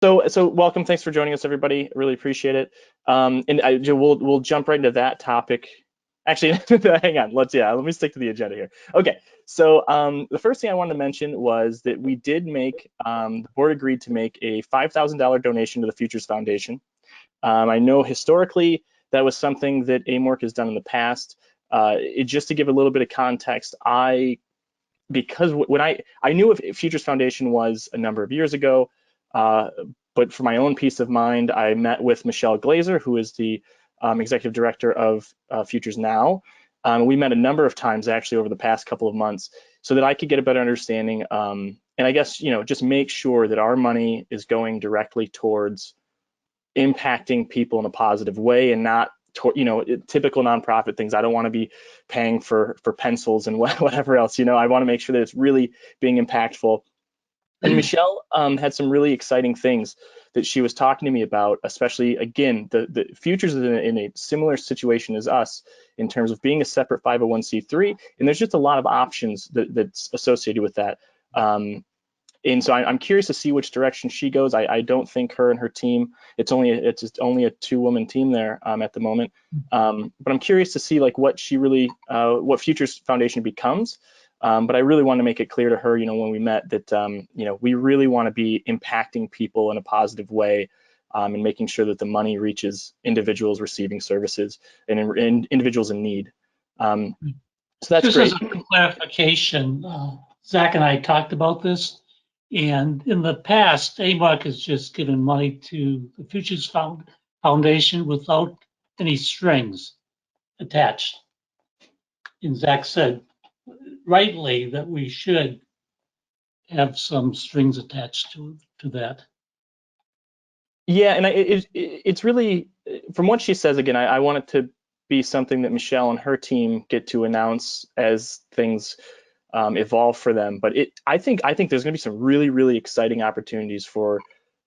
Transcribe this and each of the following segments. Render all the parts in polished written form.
So welcome. Thanks for joining us, everybody. I really appreciate it. We'll jump right into that topic. Actually, hang on. Let me stick to the agenda here. Okay. So the first thing I wanted to mention was that we did make the board agreed to make a $5,000 donation to the Futures Foundation. I know historically that was something that AMORC has done in the past. Just to give a little bit of context, because when I knew what Futures Foundation was a number of years ago, but for my own peace of mind, I met with Michelle Glazer, who is the executive director of Futures Now. We met a number of times actually over the past couple of months so that I could get a better understanding. And I guess, just make sure that our money is going directly towards impacting people in a positive way and not typical nonprofit things. I don't want to be paying for pencils and whatever else. I want to make sure that it's really being impactful. And Michelle had some really exciting things that she was talking to me about, especially, again, the Futures is in a similar situation as us in terms of being a separate 501c3, and there's just a lot of options that's associated with that. And so I'm curious to see which direction she goes. I don't think her and her team, it's only a 2-woman team there at the moment. But I'm curious to see what what Futures Foundation becomes. But I really want to make it clear to her, when we met that, we really want to be impacting people in a positive way and making sure that the money reaches individuals receiving services and individuals in need. So that's Just great. as a clarification, Zach and I talked about this, and in the past, AMORC has just given money to the Futures Foundation without any strings attached. And Zach said rightly that we should have some strings attached to that. Yeah, and it's really, from what she says, again, I want it to be something that Michelle and her team get to announce as things evolve for them. But I think there's going to be some really, really exciting opportunities for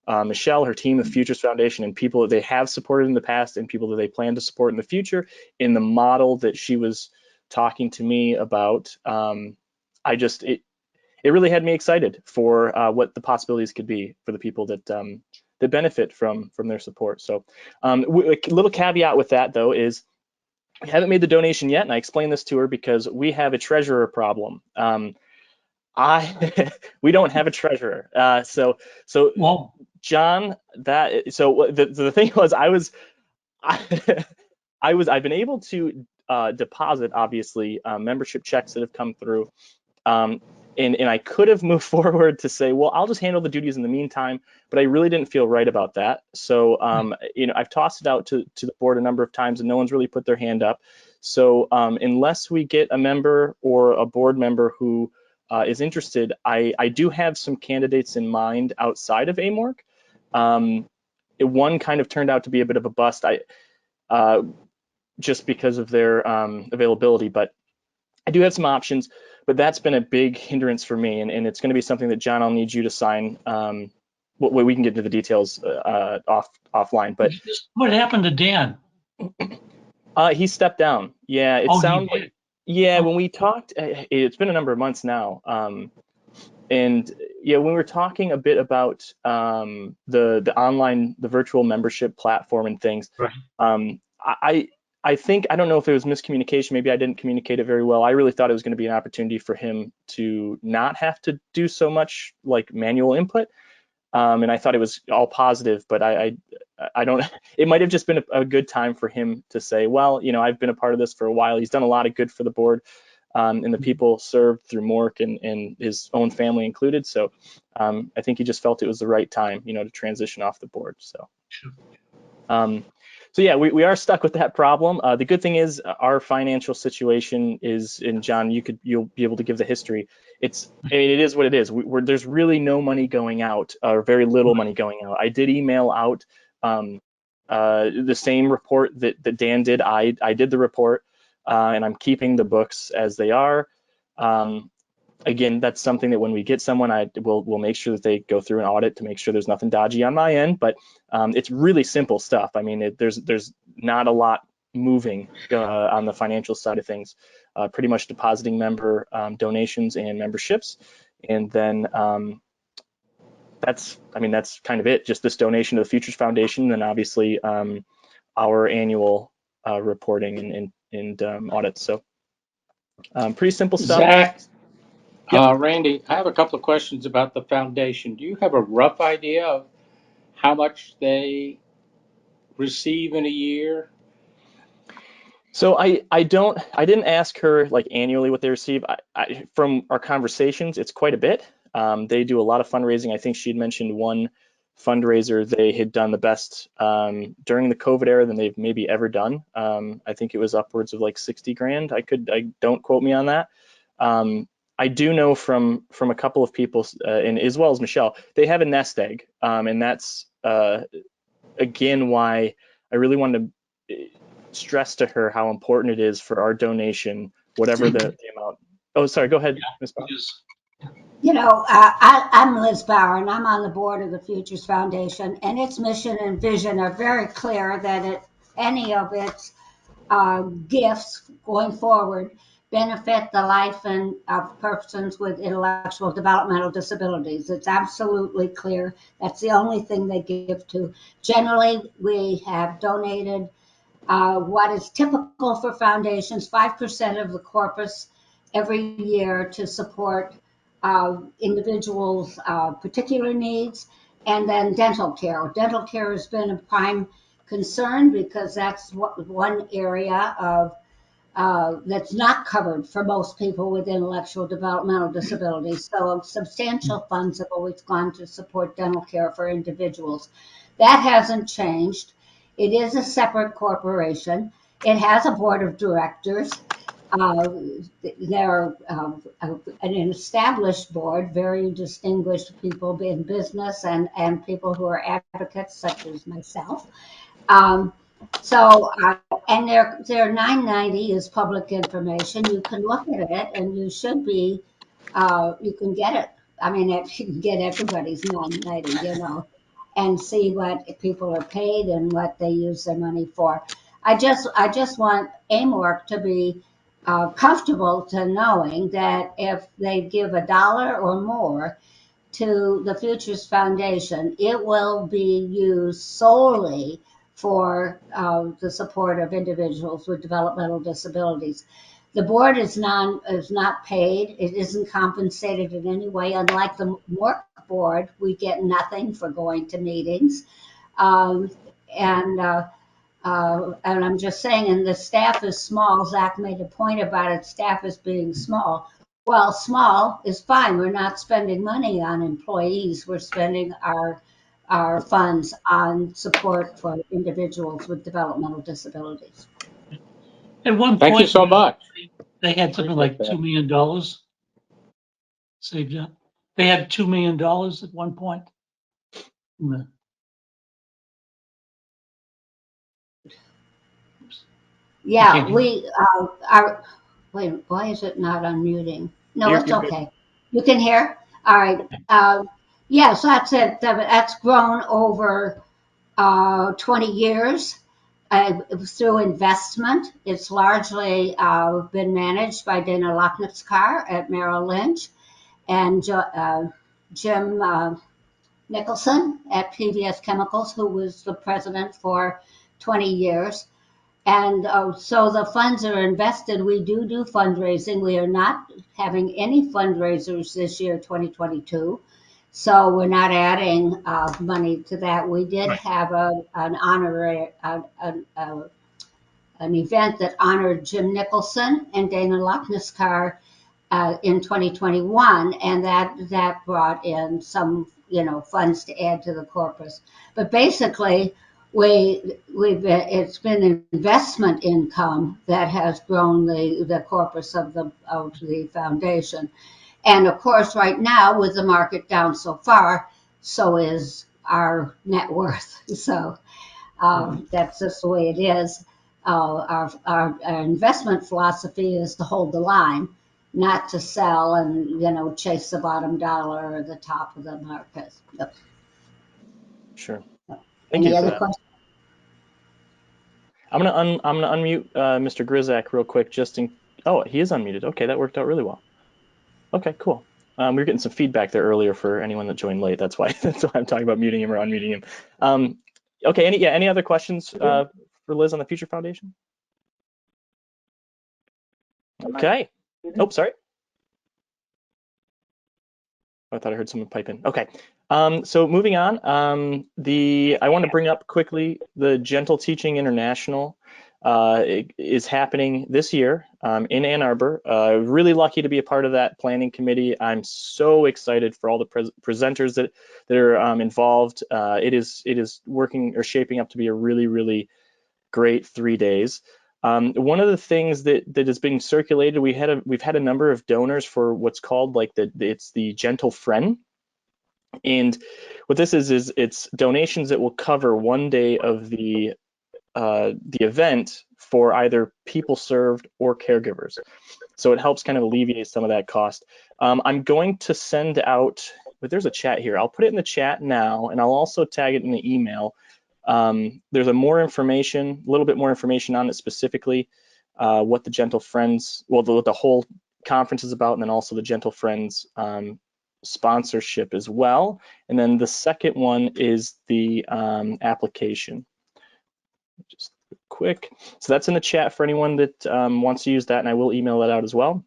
Michelle, her team, the Futures Foundation, and people that they have supported in the past and people that they plan to support in the future in the model that she was talking to me about. It really had me excited for what the possibilities could be for the people that benefit from their support. So a little caveat with that, though, is we haven't made the donation yet, and I explained this to her because we have a treasurer problem. We don't have a treasurer. So Well, John, the thing was, I've been able to deposit, obviously, membership checks that have come through. And I could have moved forward to say, well, I'll just handle the duties in the meantime, but I really didn't feel right about that. So, I've tossed it out to the board a number of times and no one's really put their hand up. So unless we get a member or a board member who is interested, I do have some candidates in mind outside of AMORC. One kind of turned out to be a bit of a bust, just because of their availability, but I do have some options. But that's been a big hindrance for me, and it's going to be something that, John, I'll need you to sign. We can get into the details offline. But what happened to Dan? he stepped down. Yeah, it sounded like. Yeah, when we talked, it's been a number of months now. And yeah, when we were talking a bit about the online, the virtual membership platform and things, right. I think, I don't know if it was miscommunication, maybe I didn't communicate it very well. I really thought it was going to be an opportunity for him to not have to do so much manual input. And I thought it was all positive, but I don't, it might have just been a good time for him to say, well, I've been a part of this for a while. He's done a lot of good for the board and the people served through MORC and his own family included. So I think he just felt it was the right time, to transition off the board. So. So yeah, we are stuck with that problem. The good thing is our financial situation is, and John, you'll be able to give the history. It is what it is. There's really no money going out, or very little money going out. I did email out the same report that Dan did. I did the report, and I'm keeping the books as they are. Again, that's something that when we get someone, we'll make sure that they go through an audit to make sure there's nothing dodgy on my end. But it's really simple stuff. I mean, there's not a lot moving on the financial side of things. Pretty much depositing member donations and memberships, and then I mean, that's kind of it. Just this donation to the Futures Foundation, and obviously our annual reporting and audits. So pretty simple stuff. Zach, Yep. Randy, I have a couple of questions about the foundation. Do you have a rough idea of how much they receive in a year? So I didn't ask her like annually what they receive. From our conversations, it's quite a bit. They do a lot of fundraising. I think she'd mentioned one fundraiser they had done the best during the COVID era than they've maybe ever done. I think it was upwards of like 60 grand. I don't quote me on that. I do know from a couple of people, and as well as Michelle, they have a nest egg, and that's again why I really wanted to stress to her how important it is for our donation, whatever the amount. Oh, sorry, go ahead, Ms. Bob. Because I'm Liz Bauer, and I'm on the board of the Futures Foundation, and its mission and vision are very clear that any of its gifts going forward benefit the life and of persons with intellectual developmental disabilities. It's absolutely clear. That's the only thing they give to. Generally, we have donated what is typical for foundations, 5% of the corpus every year to support individuals' particular needs, and then dental care. Dental care has been a prime concern because that's one area of that's not covered for most people with intellectual developmental disabilities. So substantial funds have always gone to support dental care for individuals. That hasn't changed. It is a separate corporation. It has a board of directors. Uh, they're an established board, very distinguished people in business and people who are advocates, such as myself. Um, and their 990 is public information. You can look at it, and you should be, you can get it. I mean, you can get everybody's 990, and see what people are paid and what they use their money for. I just want AMORC to be comfortable to knowing that if they give $1 or more to the Futures Foundation, it will be used solely for the support of individuals with developmental disabilities. The board is not paid. It isn't compensated in any way. Unlike the work board, we get nothing for going to meetings. Um, and and I'm just saying, and the staff is small. Zach made a point about it. Staff is being small. Well, small is fine. We're not spending money on employees. We're spending our funds on support for individuals with developmental disabilities. at one Thank you point, so much. they had something Appreciate like that. $2 million saved up. They had $2 million at one point. Mm. You Yeah, can't hear. we are. Wait, why is it not unmuting? No, it's You're good. okay. You can hear? All right. Yes, that's it. That's grown over 20 years through investment. It's largely been managed by Dana Lochnitzkar at Merrill Lynch and Jim Nicholson at PVS Chemicals, who was the president for 20 years. And so the funds are invested. We do fundraising. We are not having any fundraisers this year, 2022. So we're not adding money to that. We did Right. have an honorary an event that honored Jim Nicholson and Dana Lochnitzkar in 2021, and that brought in some funds to add to the corpus. But basically, it's been investment income that has grown the corpus of the foundation. And of course, right now with the market down so far, so is our net worth. So that's just the way it is. Our investment philosophy is to hold the line, not to sell and chase the bottom dollar or the top of the market. Yep. Sure. Thank you Any for other that. questions? I'm gonna unmute Mr. Grizak real quick. Oh, he is unmuted. Okay, that worked out really well. Okay, cool. We were getting some feedback there earlier for anyone that joined late. That's why I'm talking about muting him or unmuting him. Okay, any other questions for Liz on the Future Foundation? Okay. Oh, sorry. I thought I heard someone pipe in. Okay. So moving on, I want to bring up quickly the Gentle Teaching International is happening this year in Ann Arbor. Really lucky to be a part of that planning committee. I'm so excited for all the presenters that are involved. It is working or shaping up to be a really great 3 days. One of the things that is being circulated, we've had a number of donors for what's called like it's the Gentle Friend. And what this is it's donations that will cover 1 day of the event for either people served or caregivers. So it helps kind of alleviate some of that cost. I'm going to send out, but there's a chat here. I'll put it in the chat now, and I'll also tag it in the email. There's a little bit more information on it specifically, what the Gentle Friends, well, what the whole conference is about, and then also the Gentle Friends sponsorship as well. And then the second one is the application. Just quick. So that's in the chat for anyone that wants to use that, and I will email that out as well.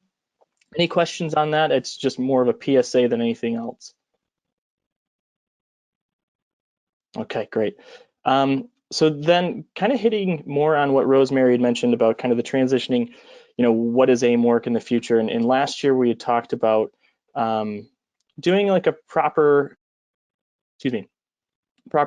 Any questions on that? It's just more of a PSA than anything else. Okay, great. So then kind of hitting more on what Rosemary had mentioned about kind of the transitioning, what is AMORC in the future? And last year we had talked about doing like a proper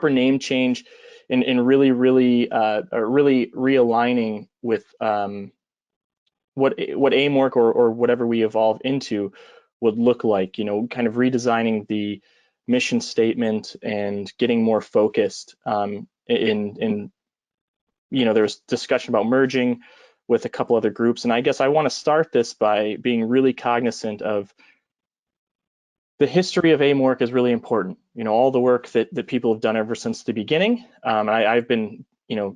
name change and really realigning with what AMORC or whatever we evolve into would look like, kind of redesigning the mission statement and getting more focused there's discussion about merging with a couple other groups. And I guess I want to start this by being really cognizant of the history of AMORC is really important. All the work that people have done ever since the beginning. I've been,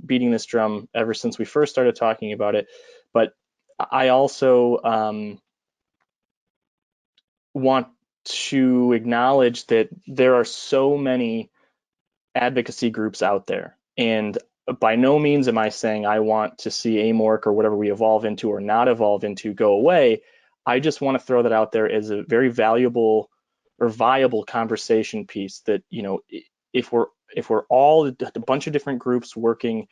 beating this drum ever since we first started talking about it. But I also want to acknowledge that there are so many advocacy groups out there. And by no means am I saying I want to see AMORC or whatever we evolve into or not evolve into go away. I just want to throw that out there as a very valuable or viable conversation piece that, if we're all a bunch of different groups working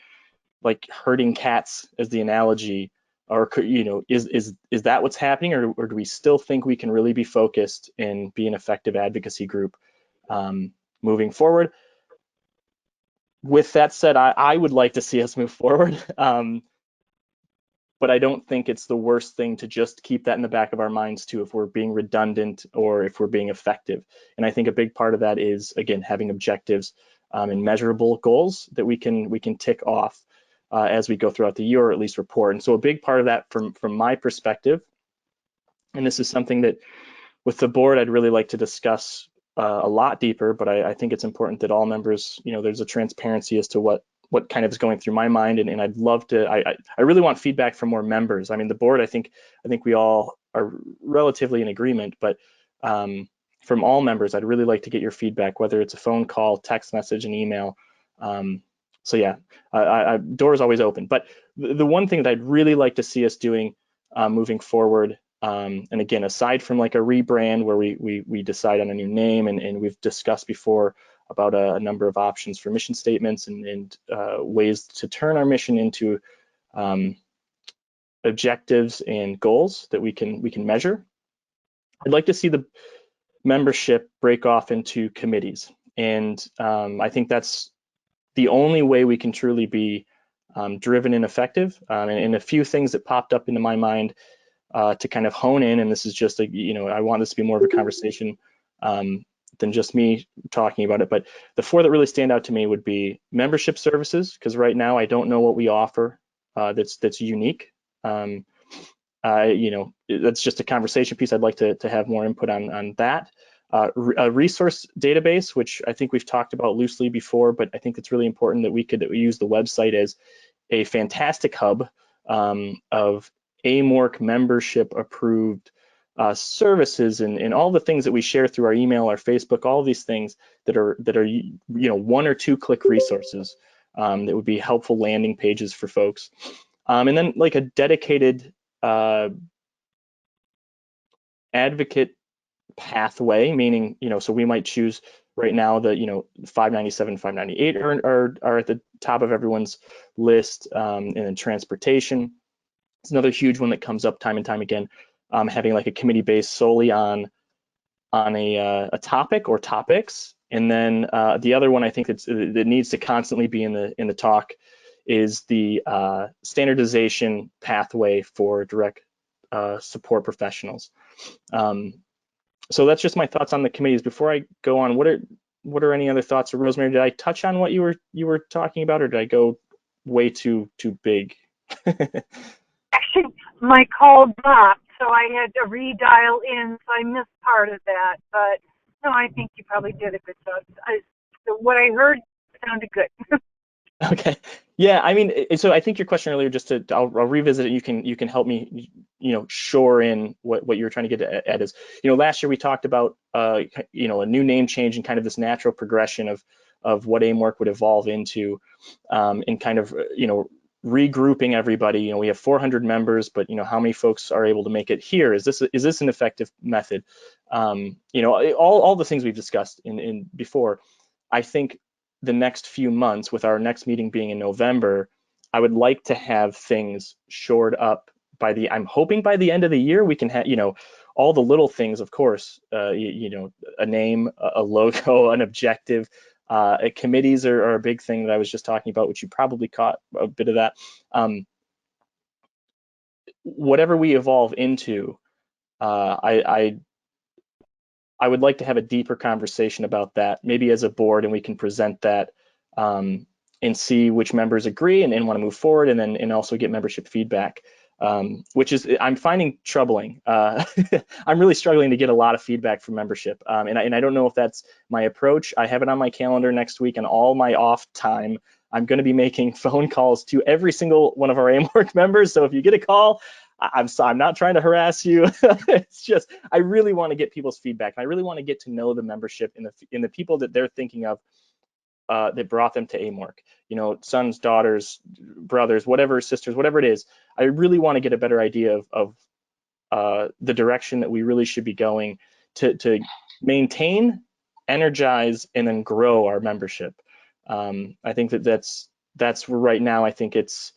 like herding cats as the analogy, or is that what's happening, or do we still think we can really be focused and be an effective advocacy group moving forward? With that said, I would like to see us move forward, but I don't think it's the worst thing to just keep that in the back of our minds too, if we're being redundant or if we're being effective. And I think a big part of that is, again, having objectives and measurable goals that we can tick off as we go throughout the year, or at least report. And so a big part of that from my perspective, and this is something that with the board I'd really like to discuss a lot deeper, but I think it's important that all members, there's a transparency as to what kind of is going through my mind, and I'd love to, I really want feedback from more members. I mean, the board, I think we all are relatively in agreement, but from all members, I'd really like to get your feedback, whether it's a phone call, text message, and email. So yeah, door's always open. But the one thing that I'd really like to see us doing moving forward, and again, aside from like a rebrand where we decide on a new name, and we've discussed before about a number of options for mission statements and ways to turn our mission into objectives and goals that we can measure. I'd like to see the membership break off into committees, and I think that's the only way we can truly be driven and effective. And a few things that popped up into my mind to kind of hone in, and this is just I want this to be more of a conversation than just me talking about it, but the four that really stand out to me would be membership services, because right now I don't know what we offer that's unique. That's just a conversation piece. I'd like to have more input on that. A resource database, which I think we've talked about loosely before, but I think it's really important that we could use the website as a fantastic hub of AMORC membership approved services and all the things that we share through our email, our Facebook, all of these things that are 1 or 2 click resources that would be helpful landing pages for folks. And then like a dedicated advocate pathway, meaning, so we might choose right now the, 597, 598 are at the top of everyone's list, and then transportation. It's another huge one that comes up time and time again, having like a committee based solely on a topic or topics. And then the other one I think that needs to constantly be in the talk is the standardization pathway for direct support professionals. So that's just my thoughts on the committees. Before I go on, what are any other thoughts? Or Rosemary, did I touch on what you were talking about, or did I go way too big? Actually, my call dropped, so I had to redial in, so I missed part of that. But no, I think you probably did a good job. What I heard sounded good. Okay. Yeah, I mean, so I think your question earlier, just I'll revisit it. You can help me, shore in what you were trying to get at is, last year we talked about, a new name change and kind of this natural progression of what AMORC would evolve into, and kind of, regrouping everybody. We have 400 members, but how many folks are able to make it here? Is this an effective method? All the things we've discussed in before. I think the next few months, with our next meeting being in November, I would like to have things shored up I'm hoping by the end of the year we can have, all the little things, of course, a name, a logo, an objective. Committees are a big thing that I was just talking about, which you probably caught a bit of that. Whatever we evolve into, I would like to have a deeper conversation about that, maybe as a board, and we can present that and see which members agree and want to move forward, and also get membership feedback, which is I'm finding troubling. I'm really struggling to get a lot of feedback from membership, and I don't know if that's my approach. I have it on my calendar next week, and all my off time, I'm going to be making phone calls to every single one of our AMORC members. So if you get a call, I'm not trying to harass you. It's just I really want to get people's feedback. I really want to get to know the membership and the people that they're thinking of, that brought them to AMORC. Sons, daughters, brothers, whatever, sisters, whatever it is. I really want to get a better idea of the direction that we really should be going to maintain, energize, and then grow our membership. I think that's where right now I think it's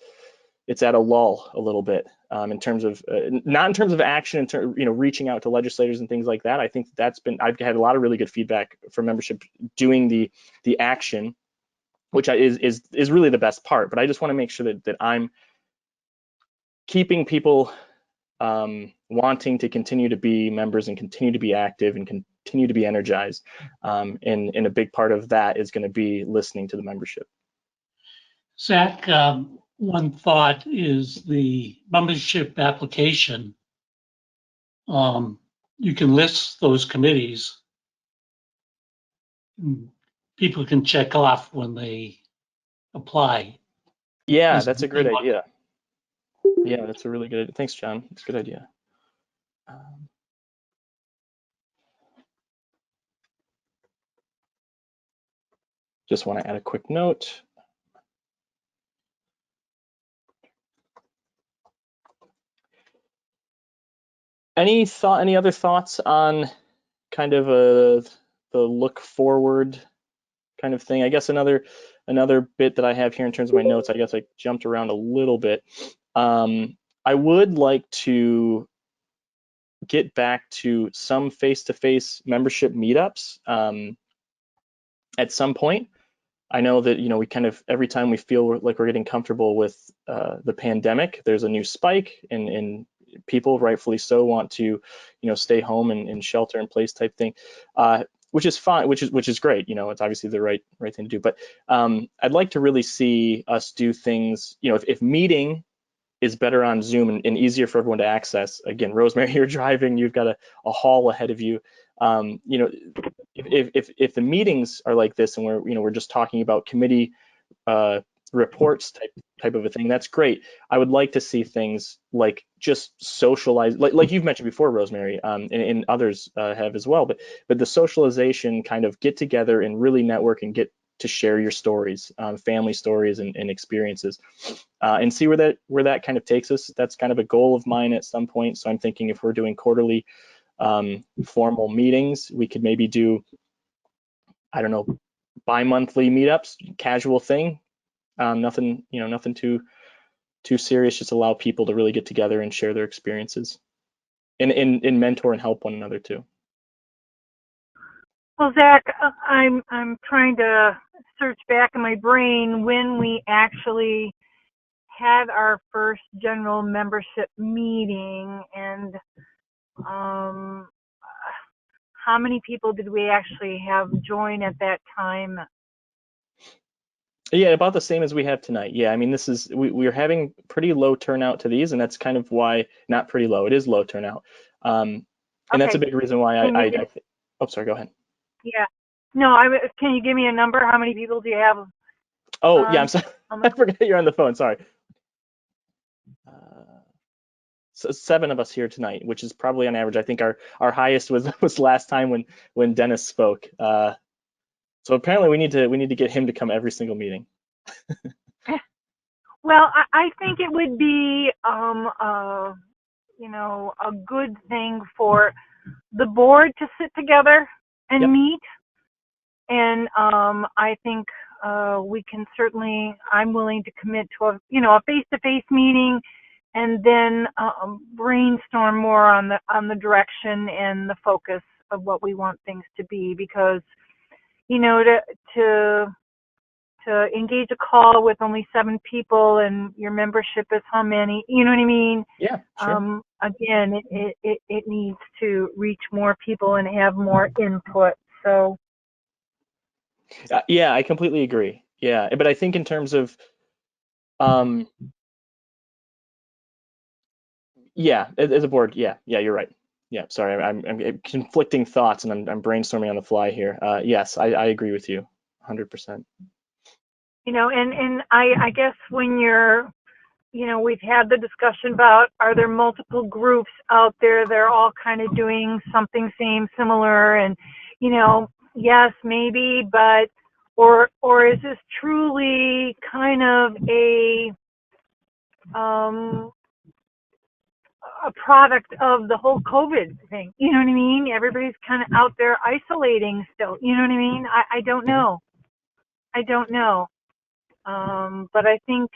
at a lull a little bit, in terms of not in terms of action, reaching out to legislators and things like that. I think I've had a lot of really good feedback from membership doing the action, which is really the best part. But I just want to make sure that I'm keeping people wanting to continue to be members and continue to be active and continue to be energized. And a big part of that is going to be listening to the membership. Zach, one thought is the membership application. You can list those committees. People can check off when they apply. Yeah, that's a great idea. Yeah, that's a really good idea. Thanks, John. It's a good idea. Just want to add a quick note. Any other thoughts on kind of the look forward kind of thing? I guess another bit that I have here in terms of my notes, I guess I jumped around a little bit. I would like to get back to some face-to-face membership meetups at some point. I know that we kind of, every time we feel like we're getting comfortable with the pandemic, there's a new spike, and people, rightfully so, want to stay home and shelter in place type thing, which is fine, which is great. It's obviously the right thing to do. But I'd like to really see us do things. If meeting is better on Zoom and easier for everyone to access. Again, Rosemary, you're driving, you've got a haul ahead of you. If the meetings are like this, and we're just talking about committee reports type of a thing, that's great. I would like to see things like just socialize, like you've mentioned before, Rosemary, and others have as well. But the socialization, kind of get together and really network and get to share your stories, family stories and experiences, and see where that kind of takes us. That's kind of a goal of mine at some point. So I'm thinking if we're doing quarterly formal meetings, we could maybe do, I don't know, bi-monthly meetups, casual thing. Nothing, nothing too serious. Just allow people to really get together and share their experiences, and mentor and help one another too. Well, Zach, I'm trying to search back in my brain when we actually had our first general membership meeting, and how many people did we actually have join at that time? Yeah, about the same as we have tonight. Yeah, I mean, this is we're having pretty low turnout to these, and that's kind of why, not pretty low, it is low turnout, and that's a Okay. big reason why oh, sorry, go ahead. Yeah. No, can you give me a number? How many people do you have? Oh, yeah, I'm sorry. I forgot you're on the phone. Sorry. So 7 of us here tonight, which is probably on average. I think our highest was last time when Dennis spoke. So apparently we need to get him to come every single meeting. Well, I think it would be, a good thing for the board to sit together and Yep. meet. And I think we can certainly, I'm willing to commit to a face-to-face meeting, and then brainstorm more on the direction and the focus of what we want things to be. Because, to engage a call with only 7 people and your membership is how many, you know what I mean? Yeah, sure. Again, it needs to reach more people and have more input. So. Yeah, I completely agree. Yeah, but I think in terms of, yeah, as a board, yeah, you're right. Yeah, sorry, I'm conflicting thoughts and I'm brainstorming on the fly here. Yes, I agree with you, 100%. And I guess when we've had the discussion about, are there multiple groups out there? They're all kind of doing something similar, and, yes, maybe, but, or is this truly kind of a product of the whole COVID thing? You know what I mean? Everybody's kind of out there isolating still. You know what I mean? I don't know. I don't know. But I think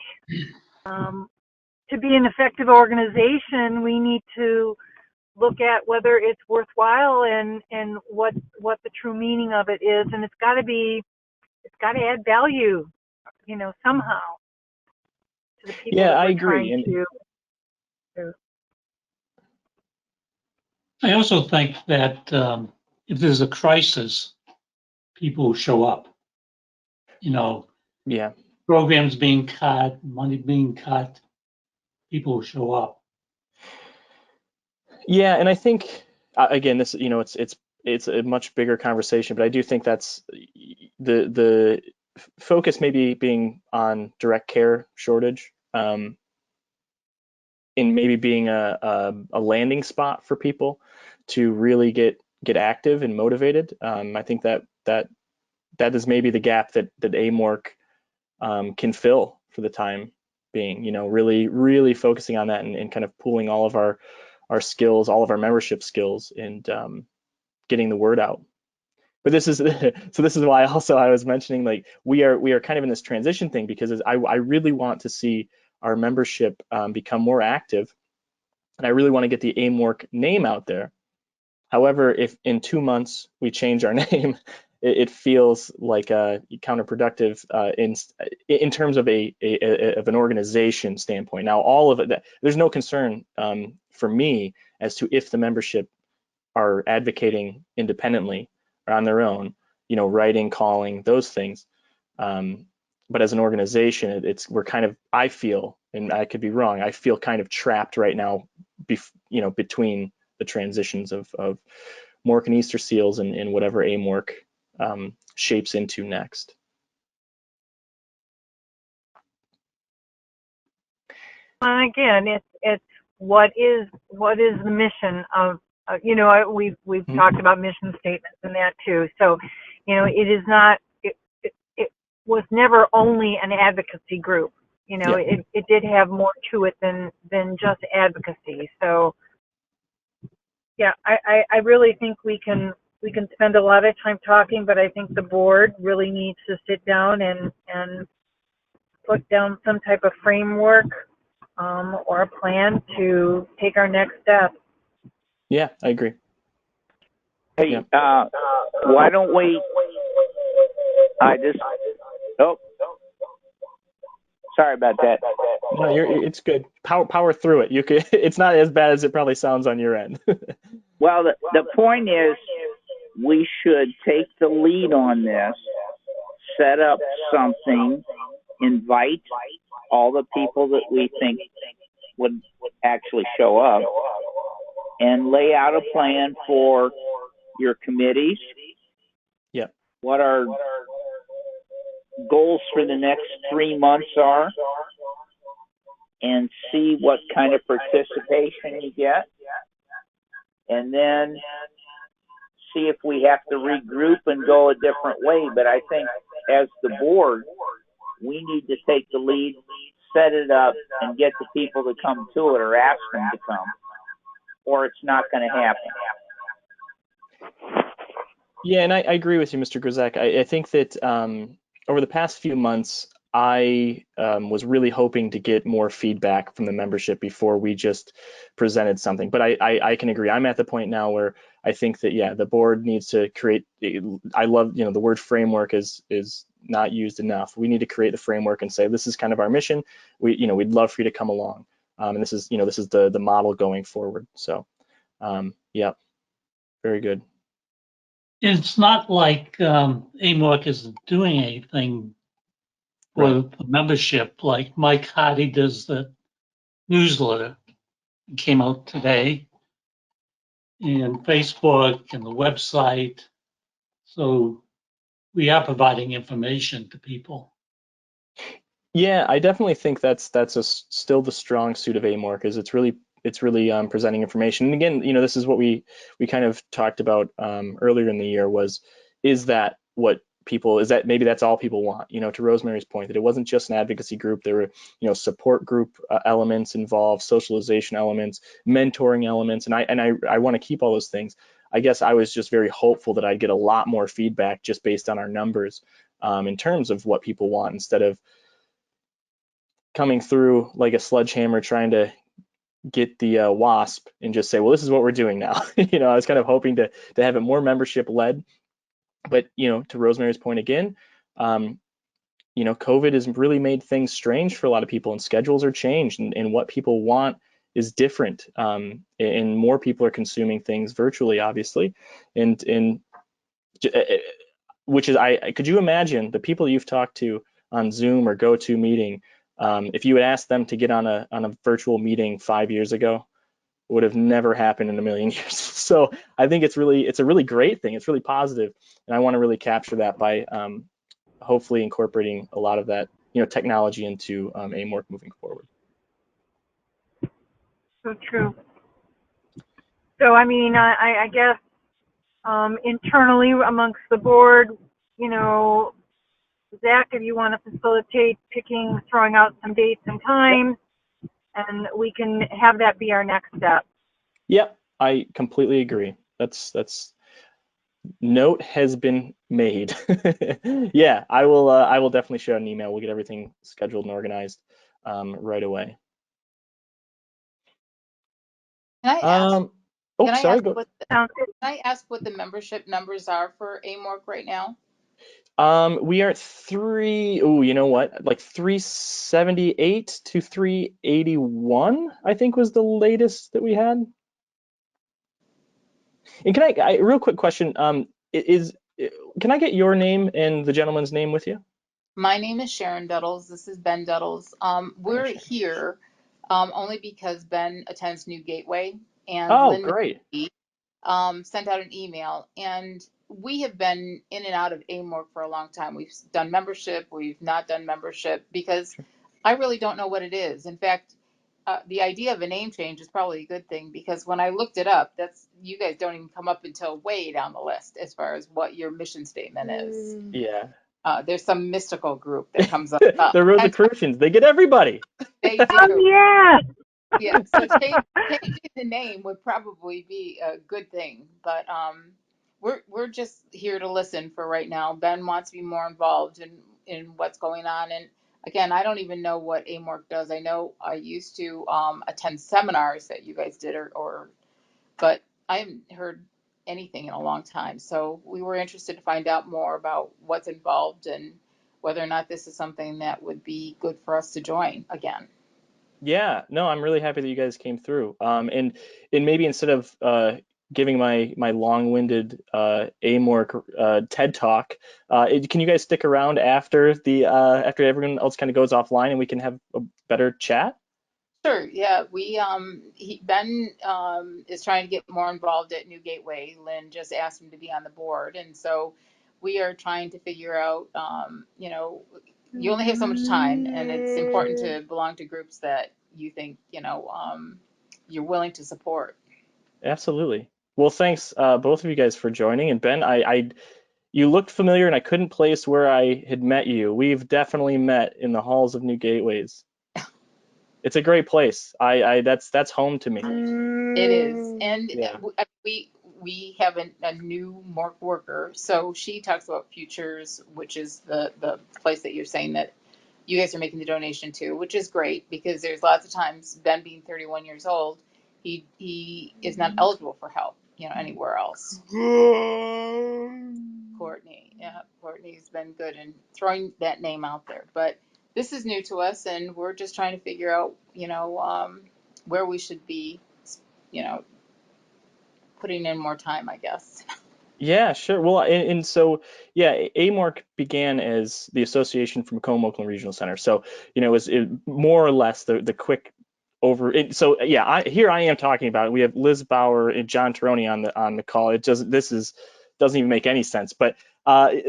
to be an effective organization, we need to look at whether it's worthwhile and what the true meaning of it is, and it's got to add value, somehow to the people Yeah, that I we're agree. trying And to. I also think that if there's a crisis, people show up. yeah, Programs being cut, money being cut, people show up. yeah, and I think again, this, it's a much bigger conversation, but I do think that's the focus maybe being on direct care shortage, and maybe being a landing spot for people to really get active and motivated. I think that is maybe the gap that AMORC can fill for the time being. Really focusing on that and kind of pooling all of our skills, all of our membership skills, and getting the word out. But this is so this is why also I was mentioning, like, we are kind of in this transition thing, because I really want to see our membership become more active, and I really want to get the AMORC name out there. However, if in 2 months we change our name, it feels like counterproductive in terms of of an organization standpoint. Now, all of it, there's no concern for me as to if the membership are advocating independently or on their own, writing, calling, those things. But as an organization, we're kind of, I feel, and I could be wrong, I feel kind of trapped right now, between the transitions of MORC and Easter seals and whatever AMORC shapes into next. And again, it's what is the mission of we've Mhm. talked about mission statements and that too. So, it is not it was never only an advocacy group. Yeah. It did have more to it than just advocacy. So yeah, I really think we can spend a lot of time talking, but I think the board really needs to sit down and put down some type of framework or a plan to take our next step. Yeah, I agree. Hey, Yeah. why don't we? I just. Oh, sorry about that. No, it's good. Power through it. You could. It's not as bad as it probably sounds on your end. Well, the point is, we should take the lead on this, set up something, invite all the people that we think would actually show up, and lay out a plan for your committees. Yeah. What our goals for the next 3 months are, and see what kind of participation you get, and then see if we have to regroup and go a different way. But I think as the board, we need to take the lead, set it up, and get the people to come to it or ask them to come, or it's not going to happen. Yeah, and I agree with you, Mr. Grzak. I think that over the past few months, I was really hoping to get more feedback from the membership before we just presented something. But I can agree. I'm at the point now where I think that, yeah, the board needs to create. I love, the word framework is not used enough. We need to create the framework and say, this is kind of our mission. We'd love for you to come along. And this is the model going forward. So, yeah, very good. It's not like AMORC isn't doing anything for Right. the membership. Like Mike Hardy does the newsletter. It came out today, and Facebook and the website. So we are providing information to people. Yeah, I definitely think that's still the strong suit of AMORC is it's really presenting information. And again, this is what we kind of talked about earlier in the year is that maybe that's all people want, to Rosemary's point, that it wasn't just an advocacy group. There were, support group elements involved, socialization elements, mentoring elements, and I want to keep all those things. I guess I was just very hopeful that I'd get a lot more feedback just based on our numbers in terms of what people want, instead of coming through like a sledgehammer trying to get the wasp and just say, well, this is what we're doing now. I was kind of hoping to have it more membership led, but to Rosemary's point again, COVID has really made things strange for a lot of people, and schedules are changed, and what people want is different, and more people are consuming things virtually, obviously, and which is, could you imagine the people you've talked to on Zoom or GoToMeeting, if you had asked them to get on a virtual meeting 5 years ago, it would have never happened in a million years. So I think it's a really great thing. It's really positive, and I want to really capture that by hopefully incorporating a lot of that technology into AMORC moving forward. So true. So I mean, I guess internally amongst the board, Zach, if you want to facilitate throwing out some dates and times, and we can have that be our next step. Yep, I completely agree. That's note has been made. Yeah, I will definitely share an email. We'll get everything scheduled and organized right away. Can I ask? Can I Sorry, ask go. Sounds good. Can I ask what the membership numbers are for AMORC right now? We are at like 378 to 381, I think was the latest that we had. And can I real quick question, can I get your name and the gentleman's name with you? My name is Sharon Duddles. This is Ben Duddles. We're here only because Ben attends New Gateway, and Oh, Lynn great. sent out an email, and we have been in and out of AMORC for a long time. We've done membership, we've not done membership, because I really don't know what it is. In fact, the idea of a name change is probably a good thing, because when I looked it up, you guys don't even come up until way down the list as far as what your mission statement is. Yeah. There's some mystical group that comes up. The Rosicrucians, they get everybody. They do. Oh, yeah. Yeah, so changing the name would probably be a good thing, but we're just here to listen for right now. Ben wants to be more involved in what's going on, and again, I don't even know what AMORC does. I know I used to attend seminars that you guys did, but I haven't heard anything in a long time. So we were interested to find out more about what's involved and whether or not this is something that would be good for us to join again. Yeah, no, I'm really happy that you guys came through. And maybe instead of giving my long-winded AMORC TED talk, can you guys stick around after after everyone else kind of goes offline and we can have a better chat? Sure. Yeah, Ben is trying to get more involved at New Gateway. Lynn just asked him to be on the board, and so we are trying to figure out. You only have so much time, and it's important to belong to groups that you think you're willing to support. Absolutely. Well, thanks both of you guys for joining. And Ben, you looked familiar, and I couldn't place where I had met you. We've definitely met in the halls of New Gateways. It's a great place. That's home to me. It is, and Yeah. we have a new MORC worker, so she talks about Futures, which is the place that you're saying that you guys are making the donation to, which is great, because there's lots of times, Ben being 31 years old, he is not eligible for help, anywhere else. Courtney's been good in throwing that name out there, but this is new to us, and we're just trying to figure out, where we should be, putting in more time, I guess. Yeah, sure. Well, and so, yeah, AMORC began as the Association for Macomb Oakland Regional Center. So, it was more or less the quick over. So, yeah, here I am talking about it. We have Liz Bauer and John Taroni on the call. Doesn't even make any sense. But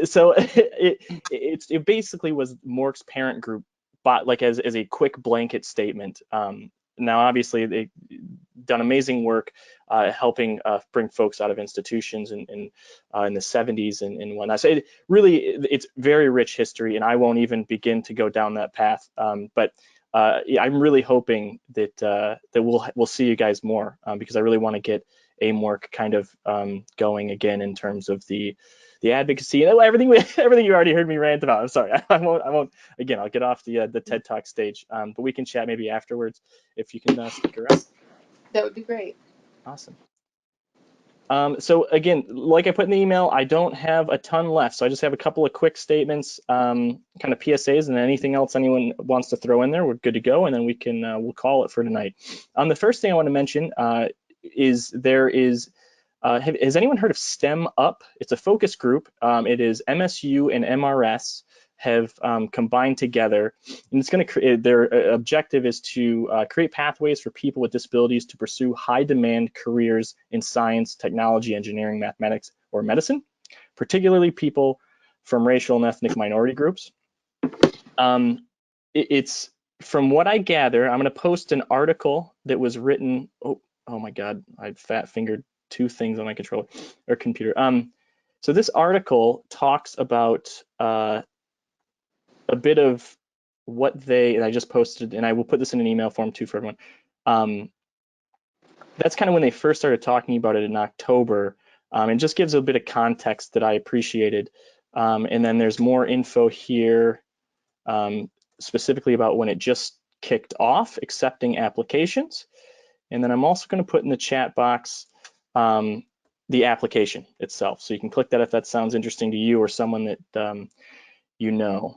so it basically was MORC's parent group, but like as a quick blanket statement. Now, obviously, they done amazing work helping bring folks out of institutions in the 70s and whatnot. So it's very rich history, and I won't even begin to go down that path. But yeah, I'm really hoping that we'll see you guys more because I really want to get AMORC kind of going again in terms of the advocacy and everything you already heard me rant about. I'm sorry, I won't again. I'll get off the TED Talk stage, but we can chat maybe afterwards if you can stick around. That would be great. Awesome. So again, like I put in the email, I don't have a ton left, so I just have a couple of quick statements, kind of PSAs, and anything else anyone wants to throw in there, we're good to go, and then we can we'll call it for tonight. The first thing I want to mention is has anyone heard of STEM Up? It's a focus group. It is MSU and MRS have combined together, and it's going to create, their objective is to create pathways for people with disabilities to pursue high demand careers in science, technology, engineering, mathematics, or medicine, particularly people from racial and ethnic minority groups. It's from what I gather, I'm going to post an article that was written, oh my God, I fat fingered two things on my controller or computer. So this article talks about a bit of what and I just posted, and I will put this in an email form too for everyone. That's kind of when they first started talking about it in October, and just gives a bit of context that I appreciated. And then there's more info here, specifically about when it just kicked off accepting applications. And then I'm also going to put in the chat box the application itself, so you can click that if that sounds interesting to you or someone that you know.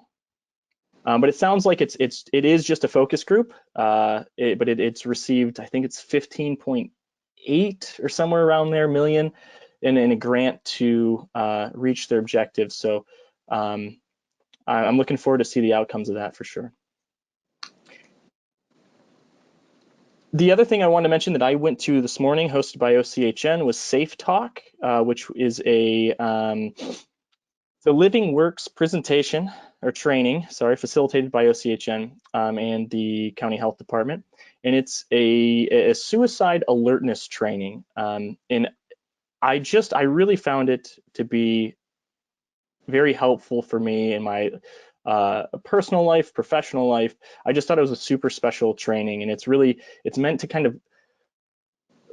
But it sounds like it is just a focus group, but it's received, I think it's 15.8 or somewhere around there million in a grant to reach their objectives. So I'm looking forward to see the outcomes of that for sure. The other thing I wanted to mention that I went to this morning, hosted by OCHN, was Safe Talk, which is the Living Works presentation or training, sorry, facilitated by OCHN and the County Health Department. and it's a suicide alertness training. And I really found it to be very helpful for me in my personal life, professional life. I just thought it was a super special training, and it's meant to kind of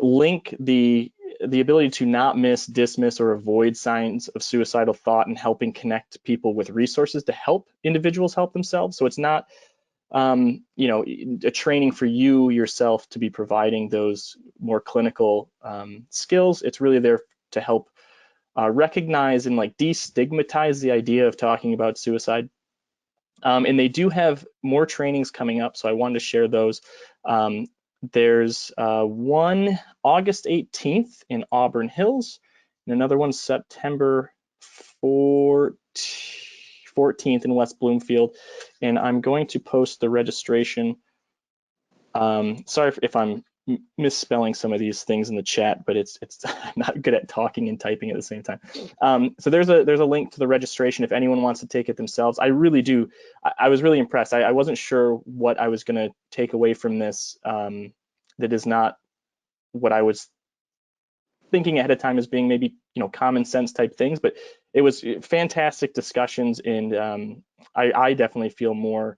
link the ability to not miss, dismiss, or avoid signs of suicidal thought, and helping connect people with resources to help individuals help themselves. So it's not a training for you yourself to be providing those more clinical skills. It's really there to help recognize and like destigmatize the idea of talking about suicide. And they do have more trainings coming up, so I wanted to share those. There's one August 18th in Auburn Hills, and another one September 14th in West Bloomfield. And I'm going to post the registration. Sorry if I'm misspelling some of these things in the chat, but it's I'm not good at talking and typing at the same time. So there's a link to the registration if anyone wants to take it themselves. I really do. I was really impressed. I wasn't sure what I was going to take away from this that is not what I was thinking ahead of time as being maybe common sense type things, but it was fantastic discussions, and I definitely feel more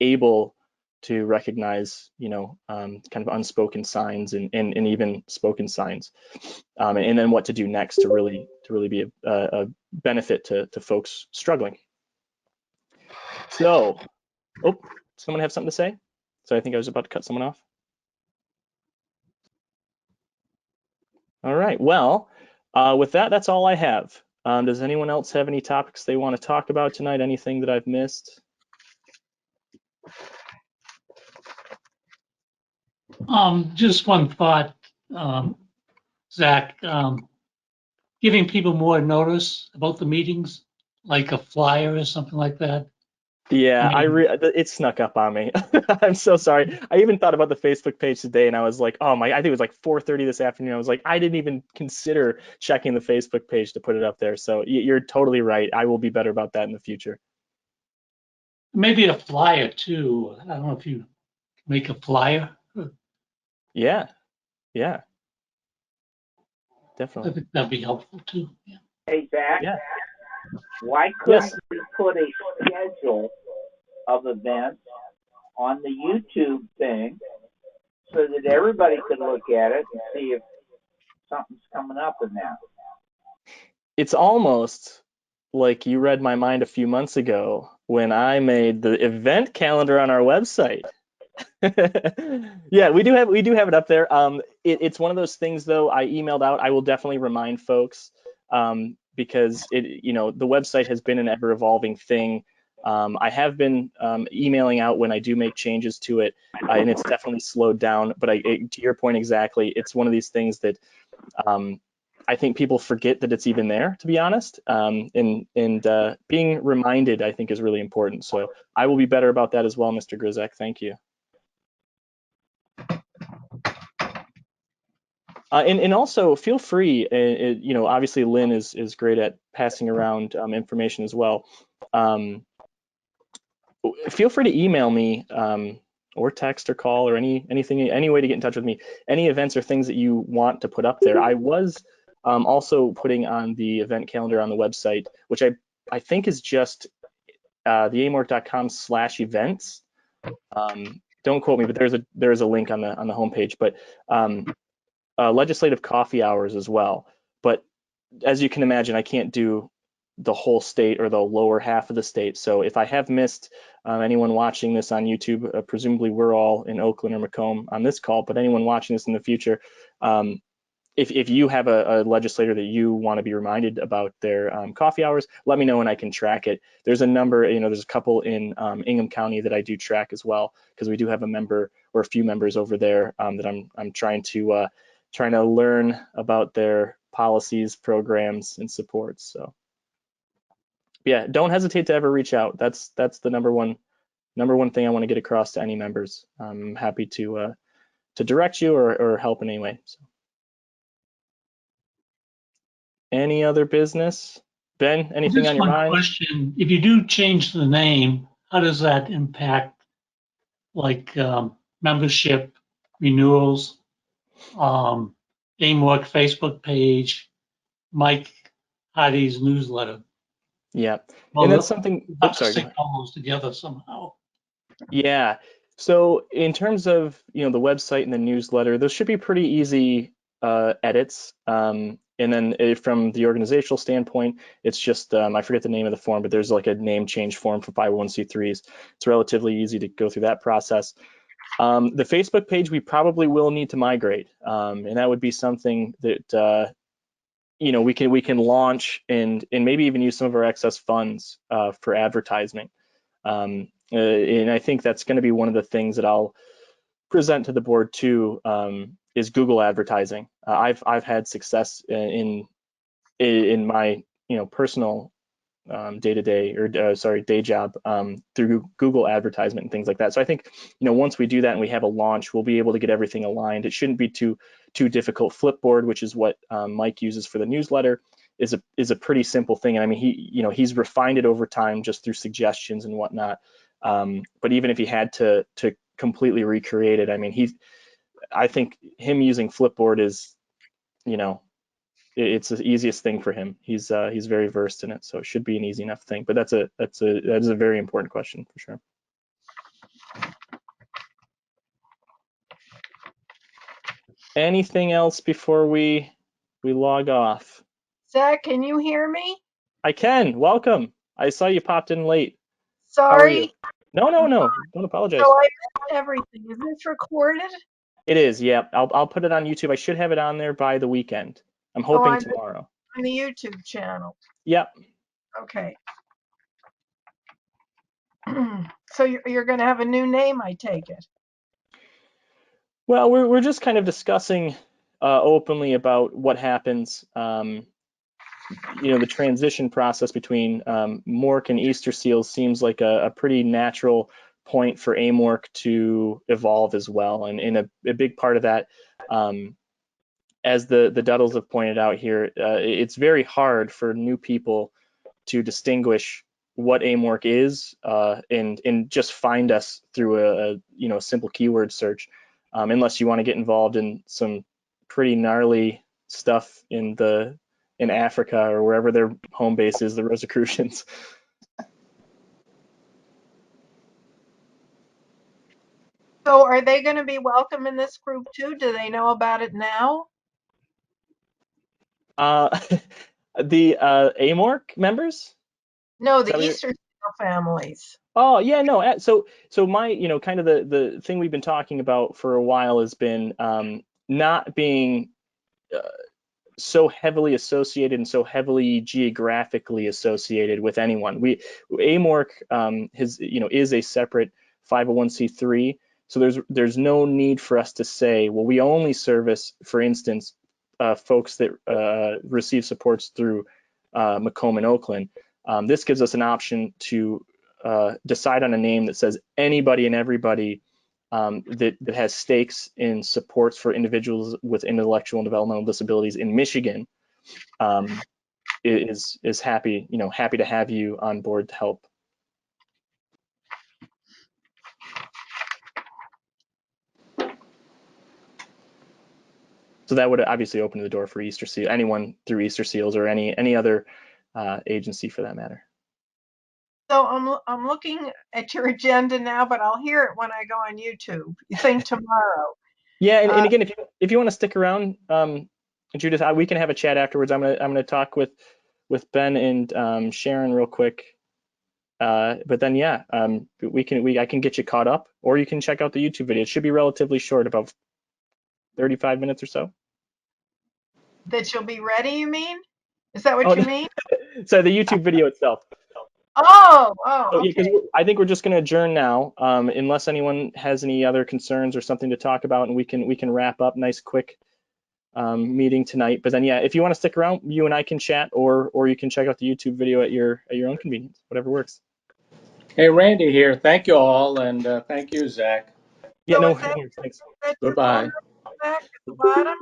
able to recognize kind of unspoken signs and even spoken signs, and then what to do next to really be a benefit to folks struggling. So, someone have something to say? So I think I was about to cut someone off. All right, well, with that, that's all I have. Does anyone else have any topics they want to talk about tonight? Anything that I've missed? Just one thought, Zach, giving people more notice about the meetings, like a flyer or something like that. Yeah, I mean, it snuck up on me. I'm so sorry. I even thought about the Facebook page today, and I was like, oh my, I think it was like 4:30 this afternoon. I was like, I didn't even consider checking the Facebook page to put it up there. So you're totally right. I will be better about that in the future. maybe a flyer too. I don't know if you make a flyer. Yeah, I definitely. think that'd be helpful too. Yeah. Hey, Zach, Yeah. why couldn't Yes. we put a schedule of events on the YouTube thing so that everybody could look at it and see if something's coming up in that? It's almost like you read my mind a few months ago when I made the event calendar on our website. Yeah, we do have it up there. It's one of those things though. I emailed out. I will definitely remind folks because the website has been an ever evolving thing. I have been emailing out when I do make changes to it, and it's definitely slowed down. But to your point exactly, it's one of these things that I think people forget that it's even there, to be honest. And being reminded, I think, is really important. So I will be better about that as well, Mr. Grizek. Thank you. And also feel free, obviously Lynn is great at passing around information as well. Feel free to email me or text or call or any way to get in touch with me. Any events or things that you want to put up there. I was also putting on the event calendar on the website, which I think is just the amorc.com/events. Don't quote me, but there's a link on the homepage. But legislative coffee hours as well. But as you can imagine, I can't do the whole state or the lower half of the state. So if I have missed anyone watching this on YouTube, presumably we're all in Oakland or Macomb on this call, but anyone watching this in the future, if you have a legislator that you want to be reminded about their coffee hours, let me know and I can track it. There's a number, there's a couple in Ingham County that I do track as well, because we do have a member or a few members over there that I'm trying to learn about their policies, programs, and supports. So yeah, don't hesitate to ever reach out. That's the number one thing I want to get across to any members. I'm happy to direct you or help in any way. So. Any other business? Ben, anything Just on your one mind? question. If you do change the name, how does that impact like membership renewals, AMORC Facebook page, Mike Hardy's newsletter. Yeah, and that's Well, something. we'll Oh, have to sorry. Go sync ahead. all those together somehow. Yeah. So in terms of the website and the newsletter, those should be pretty easy edits. And then from the organizational standpoint, it's just I forget the name of the form, but there's like a name change form for 501c3s. It's relatively easy to go through that process. The Facebook page we probably will need to migrate, and that would be something that we can launch and maybe even use some of our excess funds for advertising. And I think that's going to be one of the things that I'll present to the board too, is Google advertising. I've had success in my personal day-to-day or day job through Google advertisement and things like that. So I think once we do that and we have a launch, we'll be able to get everything aligned. It shouldn't be too difficult. Flipboard, which is what Mike uses for the newsletter, is a pretty simple thing. And I mean, he's refined it over time just through suggestions and whatnot. But even if he had to completely recreate it, I mean, I think him using Flipboard is, it's the easiest thing for him. He's very versed in it, so it should be an easy enough thing. But that is a very important question for sure. Anything else before we log off? Zach, can you hear me? I can. Welcome. I saw you popped in late. How are you? Sorry. No, don't So apologize. I missed everything. Is this recorded? It is. Yeah, I'll put it on YouTube. I should have it on there by the weekend. I'm Oh, hoping on tomorrow. the YouTube channel. Yep. Okay. So you're going to have a new name, I take it. Well, we're just kind of discussing openly about what happens. The transition process between MORC and Easter seals seems like a pretty natural point for AMORC to evolve as well. And a big part of that, as the Duddles have pointed out here, it's very hard for new people to distinguish what AMORC is and just find us through a simple keyword search, unless you want to get involved in some pretty gnarly stuff in Africa or wherever their home base is, the Rosicrucians. So are they going to be welcome in this group too? Do they know about it now? The AMORC members? No, Is the that what Easter seal families. Oh yeah, no. So my kind of the thing we've been talking about for a while has been not being so heavily associated and so heavily geographically associated with anyone. AMORC is a separate 501c3, so there's no need for us to say, well, we only service, for instance, folks that receive supports through Macomb and Oakland. This gives us an option to decide on a name that says anybody and everybody that has stakes in supports for individuals with intellectual and developmental disabilities in Michigan is happy to have you on board to help. So that would obviously open the door for Easter Seal, anyone through Easter Seals or any other agency for that matter. So I'm looking at your agenda now, but I'll hear it when I go on YouTube. You think tomorrow? Yeah, and again, if you want to stick around, Judith, we can have a chat afterwards. I'm gonna talk with Ben and Sharon real quick. But then yeah, I can get you caught up, or you can check out the YouTube video. It should be relatively short, about 35 minutes or so. That you'll be ready, you mean? Is that what Oh, you mean? so the YouTube video itself. Oh, So yeah, because okay. I think we're just going to adjourn now, unless anyone has any other concerns or something to talk about, and we can wrap up nice quick meeting tonight. But then yeah, if you want to stick around, you and I can chat, or you can check out the YouTube video at your own convenience, whatever works. Hey, Randy here. Thank you all, and thank you, Zach. Yeah, So no, is that thanks. your phone Goodbye. number back at the bottom?